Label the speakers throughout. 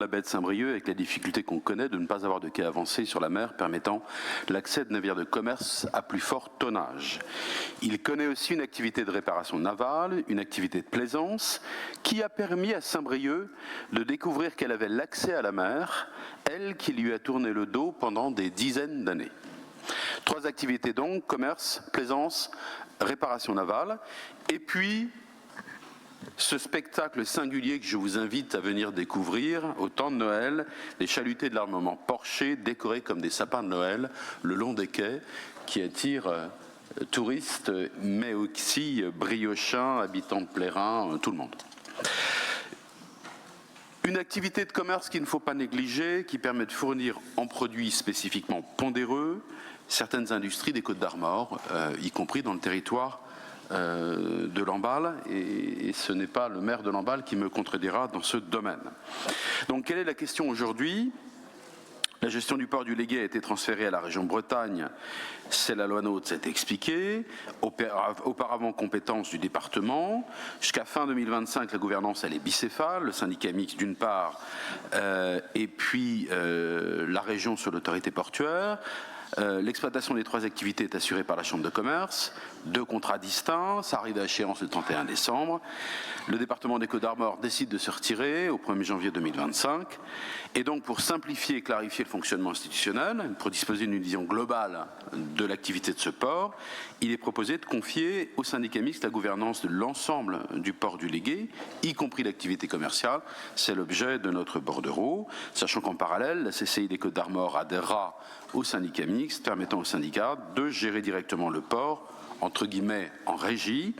Speaker 1: la baie de Saint-Brieuc avec la difficulté qu'on connaît de ne pas avoir de quai avancé sur la mer permettant l'accès de navires de commerce à plus fort tonnage. Il connaît aussi une activité de réparation navale, une activité de plaisance qui a permis à Saint-Brieuc de découvrir qu'elle avait l'accès à la mer, elle qui lui a tourné le dos pendant des dizaines d'années. 3 activités donc, commerce, plaisance, réparation navale, et puis ce spectacle singulier que je vous invite à venir découvrir au temps de Noël, les chalutés de l'armement Porcher décorés comme des sapins de Noël le long des quais qui attirent touristes mais aussi briochins, habitants de Plérin, tout le monde. Une activité de commerce qu'il ne faut pas négliger, qui permet de fournir en produits spécifiquement pondéreux certaines industries des Côtes-d'Armor, y compris dans le territoire de Lamballe, et ce n'est pas le maire de Lamballe qui me contredira dans ce domaine. Donc quelle est la question aujourd'hui ? La gestion du port du Légué a été transférée à la région Bretagne, c'est la loi NOTRe, c'est expliqué, auparavant compétence du département. Jusqu'à fin 2025, la gouvernance elle est bicéphale, le syndicat mixte d'une part, et puis la région sur l'autorité portuaire. L'exploitation des 3 activités est assurée par la Chambre de commerce, 2 contrats distincts, ça arrive à échéance le 31 décembre. Le département des Côtes-d'Armor décide de se retirer au 1er janvier 2025. Et donc pour simplifier et clarifier le fonctionnement institutionnel, pour disposer d'une vision globale de l'activité de ce port, il est proposé de confier au syndicat mixte la gouvernance de l'ensemble du port du Légué, y compris l'activité commerciale. C'est l'objet de notre bordereau, sachant qu'en parallèle, la CCI des Côtes-d'Armor adhérera au syndicat mixte, permettant au syndicat de gérer directement le port, entre guillemets, en régie,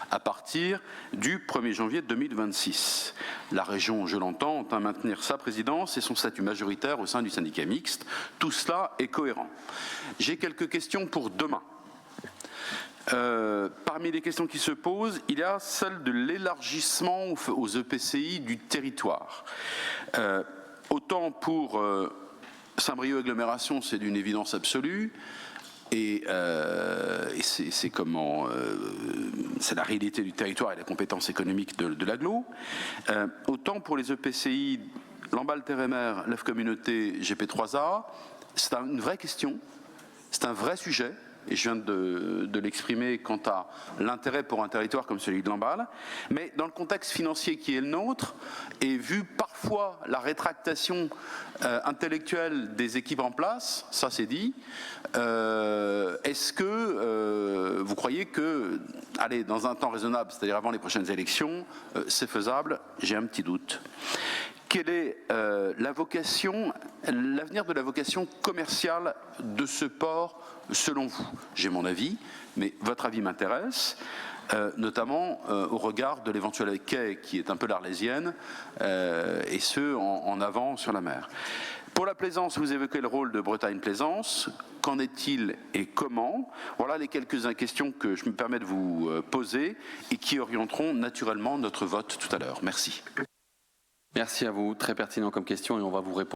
Speaker 1: à partir du 1er janvier 2026. La région, je l'entends, entend maintenir sa présidence et son statut majoritaire au sein du syndicat mixte. Tout cela est cohérent. J'ai quelques questions pour demain. Parmi les questions qui se posent, il y a celle de l'élargissement aux EPCI du territoire. Autant pour Saint-Brieuc agglomération, c'est d'une évidence absolue, et c'est la réalité du territoire et la compétence économique de l'agglo. Autant pour les EPCI Lamballe Terre et Mer, Lève Communauté, GP3A, c'est une vraie question, c'est un vrai sujet. Et je viens de l'exprimer quant à l'intérêt pour un territoire comme celui de Lamballe. Mais dans le contexte financier qui est le nôtre, et vu parfois la rétractation intellectuelle des équipes en place, ça c'est dit, est-ce que vous croyez que, allez, dans un temps raisonnable, c'est-à-dire avant les prochaines élections, c'est faisable? J'ai un petit doute. Quelle est l'avenir de la vocation commerciale de ce port selon vous? J'ai mon avis, mais votre avis m'intéresse, notamment au regard de l'éventuel quai qui est un peu l'Arlésienne, et ce en avant sur la mer. Pour la plaisance, vous évoquez le rôle de Bretagne Plaisance. Qu'en est-il et comment? Voilà les quelques questions que je me permets de vous poser et qui orienteront naturellement notre vote tout à l'heure. Merci.
Speaker 2: Merci à vous, très pertinent comme question et on va vous répondre.